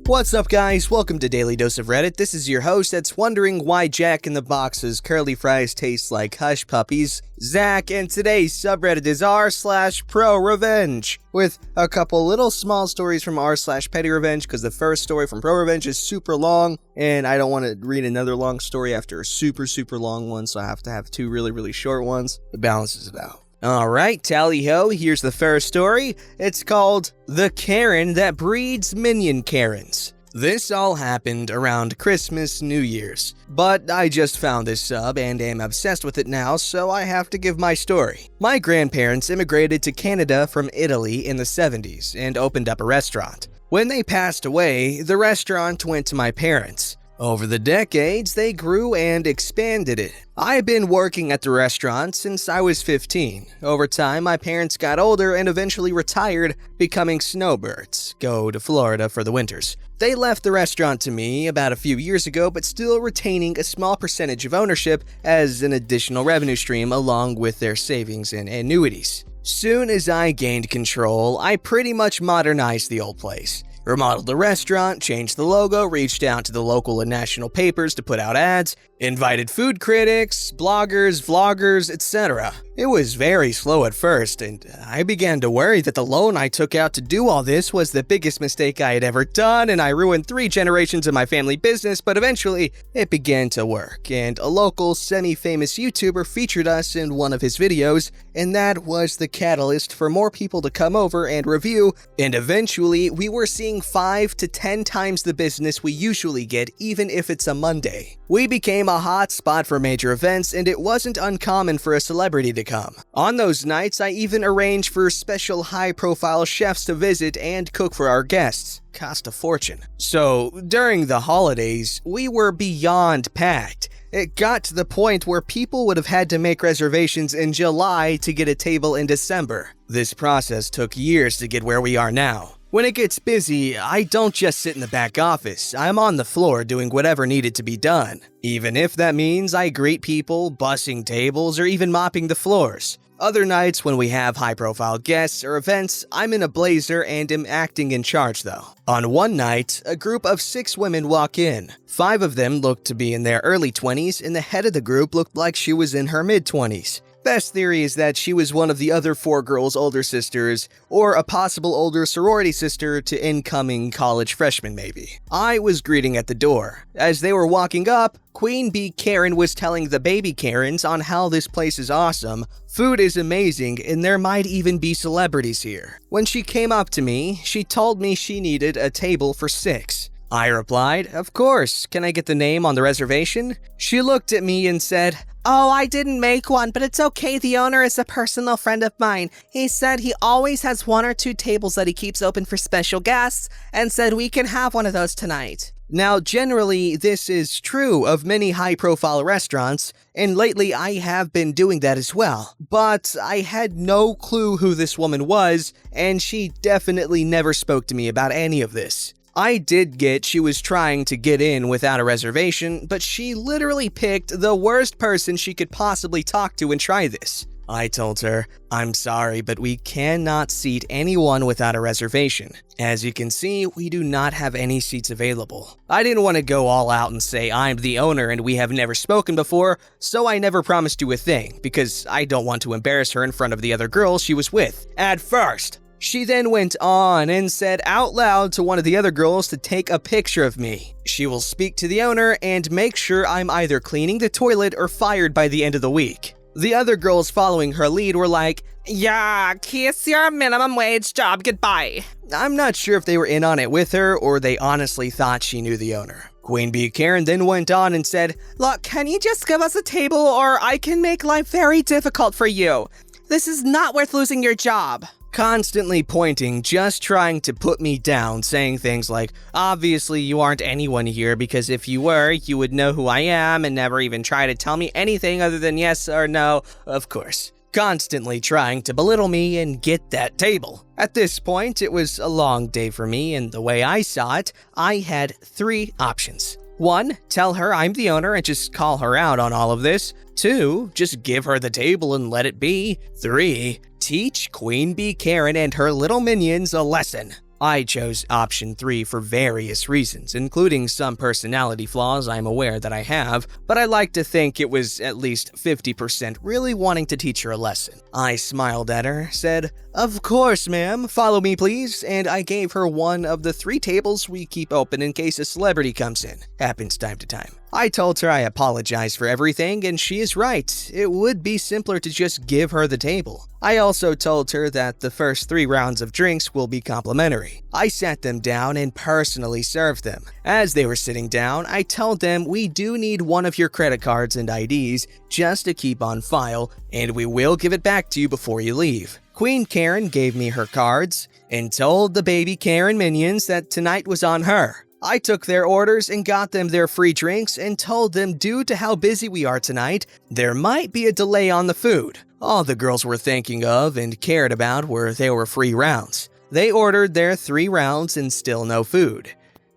What's up, guys? Welcome to Daily Dose of Reddit. This is your host that's wondering why Jack in the Box's curly fries taste like hush puppies, Zach, and today's subreddit is r/ProRevenge, with a couple little small stories from r/Petty Revenge, because the first story from ProRevenge is super long, and I don't want to read another long story after a super long one, so I have to have two really short ones. The balance is about. Alright, tally-ho, here's the first story. It's called The Karen That Breeds Minion Karens. This all happened around Christmas, New Year's, but I just found this sub and am obsessed with it now, so I have to give my story. My grandparents immigrated to Canada from Italy in the 70s and opened up a restaurant. When they passed away, the restaurant went to my parents. Over the decades, they grew and expanded it. I've been working at the restaurant since I was 15. Over time, my parents got older and eventually retired, becoming snowbirds, go to Florida for the winters. They left the restaurant to me about a few years ago, but still retaining a small percentage of ownership as an additional revenue stream along with their savings and annuities. Soon as I gained control, I pretty much modernized the old place. Remodeled the restaurant, changed the logo, reached out to the local and national papers to put out ads, invited food critics, bloggers, vloggers, etc. It was very slow at first, and I began to worry that the loan I took out to do all this was the biggest mistake I had ever done, and I ruined 3 generations of my family business, but eventually it began to work, and a local semi-famous YouTuber featured us in one of his videos, and that was the catalyst for more people to come over and review, and eventually we were seeing 5 to 10 times the business we usually get, even if it's a Monday. We became a hot spot for major events, and it wasn't uncommon for a celebrity to come. On those nights, I even arranged for special high-profile chefs to visit and cook for our guests. Cost a fortune. So, during the holidays, we were beyond packed. It got to the point where people would have had to make reservations in July to get a table in December. This process took years to get where we are now. When it gets busy, I don't just sit in the back office. I'm on the floor doing whatever needed to be done. Even if that means I greet people, bussing tables, or even mopping the floors. Other nights when we have high-profile guests or events, I'm in a blazer and am acting in charge though. On one night, a group of 6 women walk in. 5 of them looked to be in their early 20s, and the head of the group looked like she was in her mid-20s. Best theory is that she was one of the other 4 girls' older sisters, or a possible older sorority sister to incoming college freshmen maybe. I was greeting at the door. As they were walking up, Queen Bee Karen was telling the baby Karens on how this place is awesome, food is amazing, and there might even be celebrities here. When she came up to me, she told me she needed a table for 6. I replied, "Of course, can I get the name on the reservation?" She looked at me and said, "Oh, I didn't make one, but it's okay. The owner is a personal friend of mine. He said he always has 1 or 2 tables that he keeps open for special guests, and said we can have one of those tonight." Now, generally, this is true of many high-profile restaurants, and lately I have been doing that as well. But I had no clue who this woman was, and she definitely never spoke to me about any of this. I did get she was trying to get in without a reservation, but she literally picked the worst person she could possibly talk to and try this. I told her, "I'm sorry, but we cannot seat anyone without a reservation. As you can see, we do not have any seats available." I didn't want to go all out and say I'm the owner and we have never spoken before, so I never promised you a thing, because I don't want to embarrass her in front of the other girls she was with at first. She then went on and said out loud to one of the other girls to take a picture of me. She will speak to the owner and make sure I'm either cleaning the toilet or fired by the end of the week. The other girls following her lead were like, "Yeah, kiss your minimum wage job goodbye." I'm not sure if they were in on it with her or they honestly thought she knew the owner. Queen Bee Karen then went on and said, "Look, can you just give us a table or I can make life very difficult for you. This is not worth losing your job." Constantly pointing, just trying to put me down, saying things like, "Obviously you aren't anyone here because if you were, you would know who I am and never even try to tell me anything other than yes or no, of course." Constantly trying to belittle me and get that table. At this point, it was a long day for me, and the way I saw it, I had 3 options. 1, tell her I'm the owner and just call her out on all of this. 2, just give her the table and let it be. 3, teach Queen Bee Karen and her little minions a lesson. I chose option 3 for various reasons, including some personality flaws I'm aware that I have, but I like to think it was at least 50% really wanting to teach her a lesson. I smiled at her, said, "Of course, ma'am, follow me please," and I gave her one of the 3 tables we keep open in case a celebrity comes in. Happens time to time. I told her I apologized for everything, and she is right. It would be simpler to just give her the table. I also told her that the first 3 rounds of drinks will be complimentary. I sat them down and personally served them. As they were sitting down, I told them we do need one of your credit cards and IDs just to keep on file, and we will give it back to you before you leave. Queen Karen gave me her cards and told the baby Karen minions that tonight was on her. I took their orders and got them their free drinks and told them due to how busy we are tonight, there might be a delay on the food. All the girls were thinking of and cared about were there were free rounds. They ordered their 3 rounds and still no food.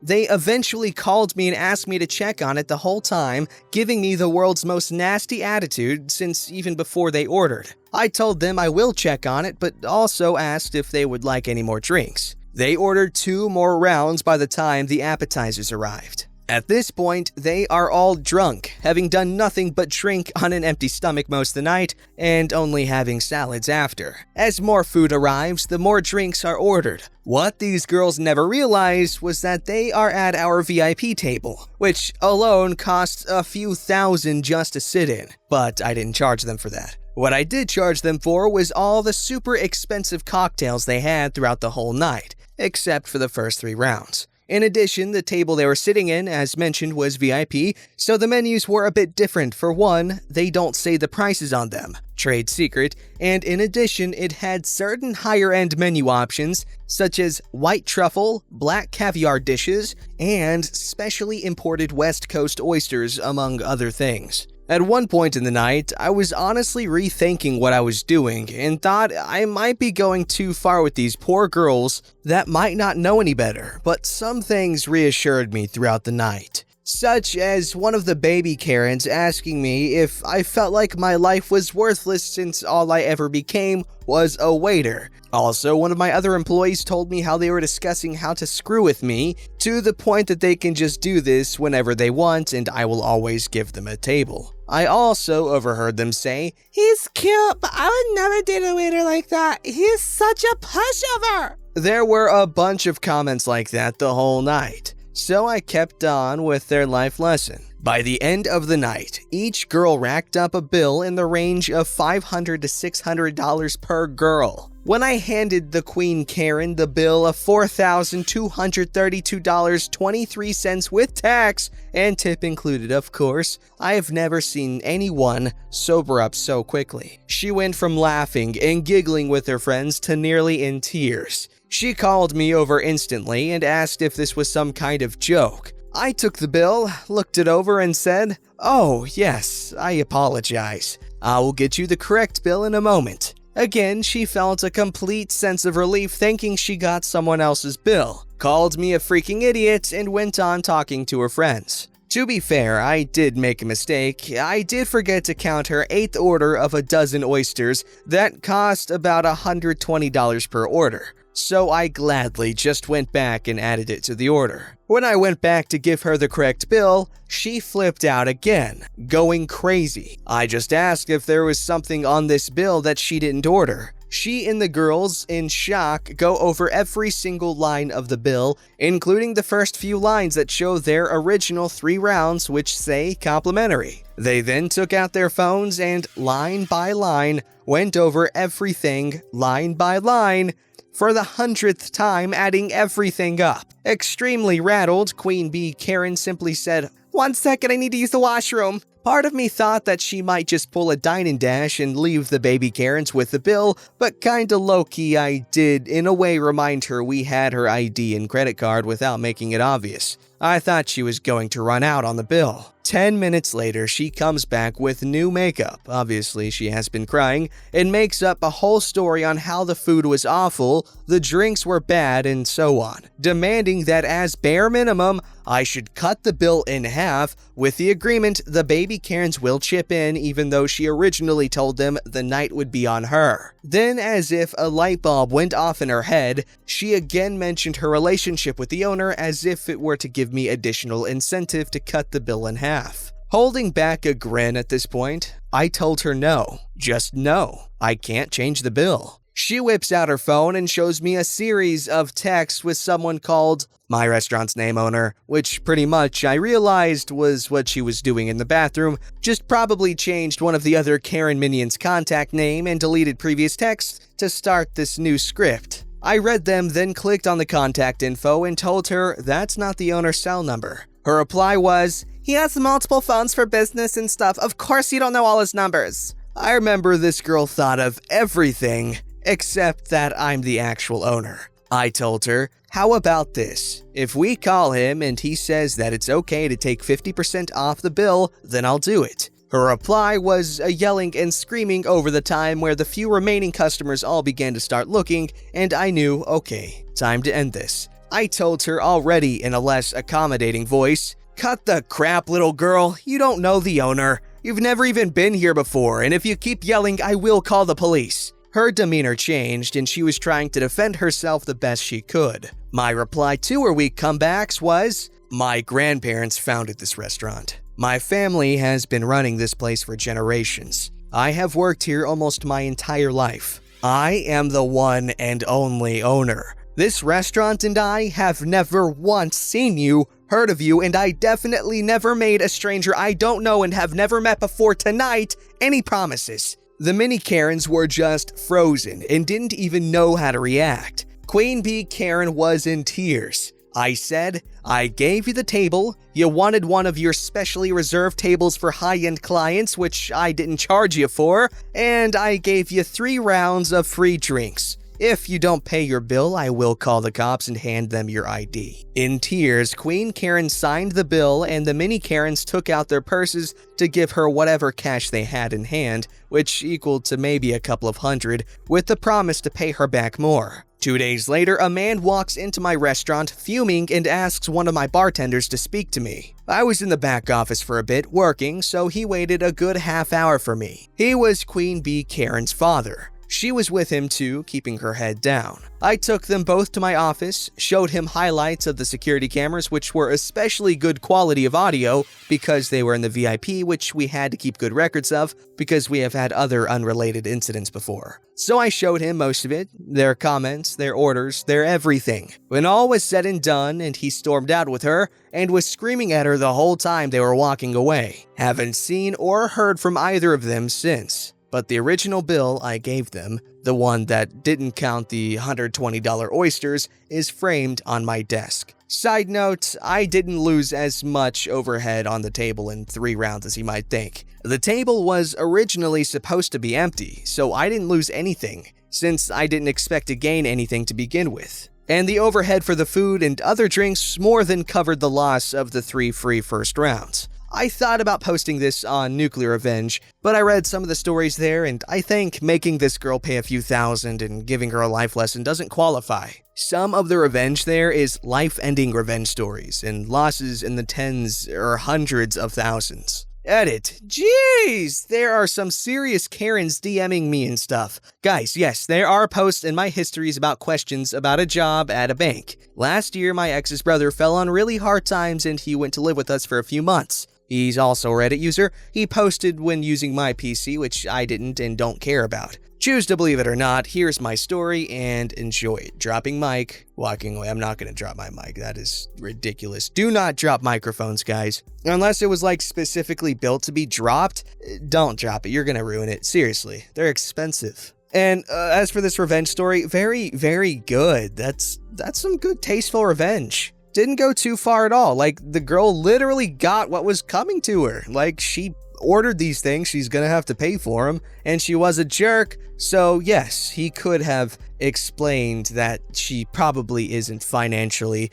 They eventually called me and asked me to check on it the whole time, giving me the world's most nasty attitude since even before they ordered. I told them I will check on it, but also asked if they would like any more drinks. They ordered 2 more rounds by the time the appetizers arrived. At this point, they are all drunk, having done nothing but drink on an empty stomach most of the night, and only having salads after. As more food arrives, the more drinks are ordered. What these girls never realized was that they are at our VIP table, which alone costs a few thousand just to sit in, but I didn't charge them for that. What I did charge them for was all the super expensive cocktails they had throughout the whole night, except for the first 3 rounds. In addition, the table they were sitting in, as mentioned, was VIP, so the menus were a bit different. For one, they don't say the prices on them, trade secret, and in addition, it had certain higher-end menu options, such as white truffle, black caviar dishes, and specially imported West Coast oysters, among other things. At one point in the night, I was honestly rethinking what I was doing and thought I might be going too far with these poor girls that might not know any better, but some things reassured me throughout the night. Such as one of the baby Karens asking me if I felt like my life was worthless since all I ever became was a waiter. Also, one of my other employees told me how they were discussing how to screw with me to the point that they can just do this whenever they want and I will always give them a table. I also overheard them say, "He's cute, but I would never date a waiter like that. He's such a pushover." There were a bunch of comments like that the whole night. So I kept on with their life lesson. By the end of the night, each girl racked up a bill in the range of $500 to $600 per girl. When I handed the Queen Karen the bill of $4,232.23 with tax, and tip included of course, I have never seen anyone sober up so quickly. She went from laughing and giggling with her friends to nearly in tears. She called me over instantly and asked if this was some kind of joke. I took the bill, looked it over and said, "Oh, yes, I apologize. I will get you the correct bill in a moment." Again, she felt a complete sense of relief thinking she got someone else's bill, called me a freaking idiot, and went on talking to her friends. To be fair, I did make a mistake. I did forget to count her 8th order of a dozen oysters that cost about $120 per order. So I gladly just went back and added it to the order. When I went back to give her the correct bill, she flipped out again, going crazy. I just asked if there was something on this bill that she didn't order. She and the girls, in shock, go over every single line of the bill, including the first few lines that show their original 3 rounds which say complimentary. They then took out their phones and, line by line, went over everything, line by line, for the 100th time, adding everything up. Extremely rattled, Queen Bee Karen simply said, "1 second, I need to use the washroom." Part of me thought that she might just pull a dine and dash and leave the baby Karens with the bill, but kinda low-key I did in a way remind her we had her ID and credit card without making it obvious. I thought she was going to run out on the bill. 10 minutes later, she comes back with new makeup, obviously she has been crying, and makes up a whole story on how the food was awful, the drinks were bad, and so on, demanding that as bare minimum, I should cut the bill in half with the agreement the baby Karens will chip in, even though she originally told them the night would be on her. Then, as if a light bulb went off in her head, she again mentioned her relationship with the owner as if it were to give me additional incentive to cut the bill in half. Holding back a grin at this point, I told her no, just no, I can't change the bill. She whips out her phone and shows me a series of texts with someone called my restaurant's name owner, which pretty much I realized was what she was doing in the bathroom, just probably changed one of the other Karen minions' contact name and deleted previous texts to start this new script. I read them, then clicked on the contact info and told her that's not the owner's cell number. Her reply was, "He has multiple phones for business and stuff. Of course you don't know all his numbers." I remember this girl thought of everything except that I'm the actual owner. I told her, how about this? If we call him and he says that it's okay to take 50% off the bill, then I'll do it. Her reply was a yelling and screaming over the time where the few remaining customers all began to start looking, and I knew, okay, time to end this. I told her already in a less accommodating voice, "Cut the crap, little girl. You don't know the owner. You've never even been here before, and if you keep yelling, I will call the police." Her demeanor changed, and she was trying to defend herself the best she could. My reply to her weak comebacks was, "My grandparents founded this restaurant. My family has been running this place for generations. I have worked here almost my entire life. I am the one and only owner. This restaurant and I have never once seen you, heard of you, and I definitely never made a stranger I don't know and have never met before tonight any promises." The mini Karens were just frozen and didn't even know how to react. Queen Bee Karen was in tears. I said, "I gave you the table, you wanted one of your specially reserved tables for high-end clients, which I didn't charge you for, and I gave you 3 rounds of free drinks. If you don't pay your bill, I will call the cops and hand them your ID." In tears, Queen Karen signed the bill and the mini Karens took out their purses to give her whatever cash they had in hand, which equaled to maybe a couple of hundred, with the promise to pay her back more. 2 days later, a man walks into my restaurant fuming and asks one of my bartenders to speak to me. I was in the back office for a bit working, so he waited a good half hour for me. He was Queen Bee Karen's father. She was with him too, keeping her head down. I took them both to my office, showed him highlights of the security cameras, which were especially good quality of audio because they were in the VIP, which we had to keep good records of because we have had other unrelated incidents before. So I showed him most of it, their comments, their orders, their everything. When all was said and done and he stormed out with her and was screaming at her the whole time they were walking away. Haven't seen or heard from either of them since. But the original bill I gave them, the one that didn't count the $120 oysters, is framed on my desk. Side note, I didn't lose as much overhead on the table in 3 rounds as you might think. The table was originally supposed to be empty, so I didn't lose anything, since I didn't expect to gain anything to begin with. And the overhead for the food and other drinks more than covered the loss of the 3 free first rounds. I thought about posting this on Nuclear Revenge, but I read some of the stories there and I think making this girl pay a few thousand and giving her a life lesson doesn't qualify. Some of the revenge there is life-ending revenge stories and losses in the tens or hundreds of thousands. Edit. Jeez, there are some serious Karens DMing me and stuff. Guys, yes, there are posts in my histories about questions about a job at a bank. Last year, my ex's brother fell on really hard times and he went to live with us for a few months. He's also a Reddit user. He posted when using my PC, which I didn't and don't care about. Choose to believe it or not, here's my story and enjoy it. Dropping mic, walking away. I'm not going to drop my mic. That is ridiculous. Do not drop microphones, guys. Unless it was like specifically built to be dropped, don't drop it. You're going to ruin it. Seriously, they're expensive. And as for this revenge story, very, very good. That's some good tasteful revenge. Didn't go too far at all. Like, the girl literally got what was coming to her. Like, she ordered these things, she's gonna have to pay for them, and she was a jerk, so yes, he could have explained that she probably isn't financially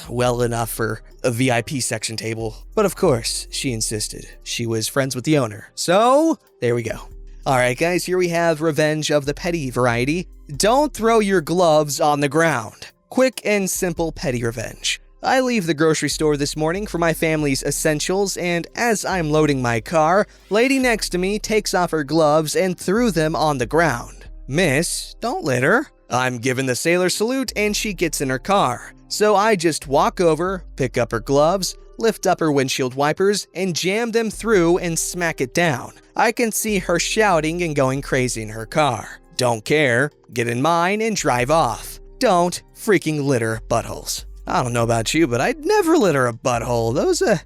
well enough for a VIP section table. But of course, she insisted. She was friends with the owner. So, there we go. Alright guys, here we have revenge of the petty variety. Don't throw your gloves on the ground. Quick and simple petty revenge. I leave the grocery store this morning for my family's essentials, and as I'm loading my car, lady next to me takes off her gloves and threw them on the ground. Miss, don't litter. I'm given the sailor salute and she gets in her car. So I just walk over, pick up her gloves, lift up her windshield wipers, and jam them through and smack it down. I can see her shouting and going crazy in her car. Don't care, get in mine and drive off. Don't freaking litter buttholes. I don't know about you, but I'd never litter a butthole. Those are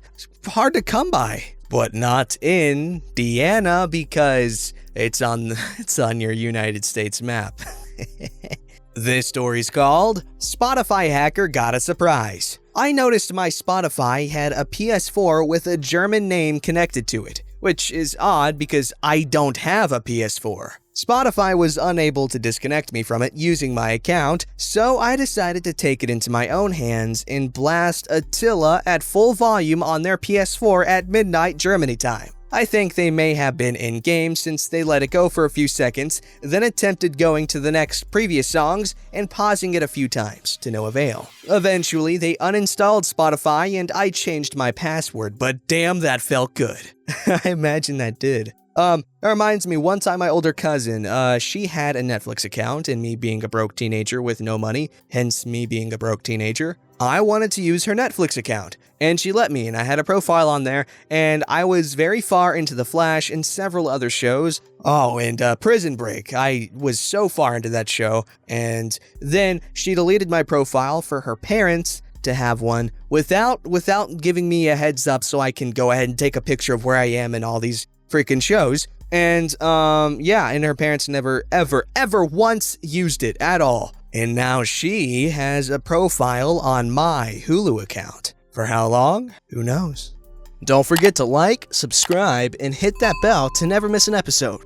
hard to come by. But not in Indiana because it's on your United States map. This story's called Spotify Hacker Got a Surprise. I noticed my Spotify had a PS4 with a German name connected to it, which is odd because I don't have a PS4. Spotify was unable to disconnect me from it using my account, so I decided to take it into my own hands and blast Attila at full volume on their PS4 at midnight Germany time. I think they may have been in-game since they let it go for a few seconds, then attempted going to the next previous songs and pausing it a few times, to no avail. Eventually, they uninstalled Spotify and I changed my password, but damn that felt good. I imagine that did. It reminds me, one time my older cousin, she had a Netflix account, and me being a broke teenager with no money, hence me being a broke teenager, I wanted to use her Netflix account, and she let me, and I had a profile on there, and I was very far into The Flash and several other shows. Oh, and Prison Break. I was so far into that show, and then she deleted my profile for her parents to have one without giving me a heads up so I can go ahead and take a picture of where I am in all these freaking shows. And and her parents never ever once used it at all. And now she has a profile on my Hulu account. For how long? Who knows? Don't forget to like, subscribe, and hit that bell to never miss an episode.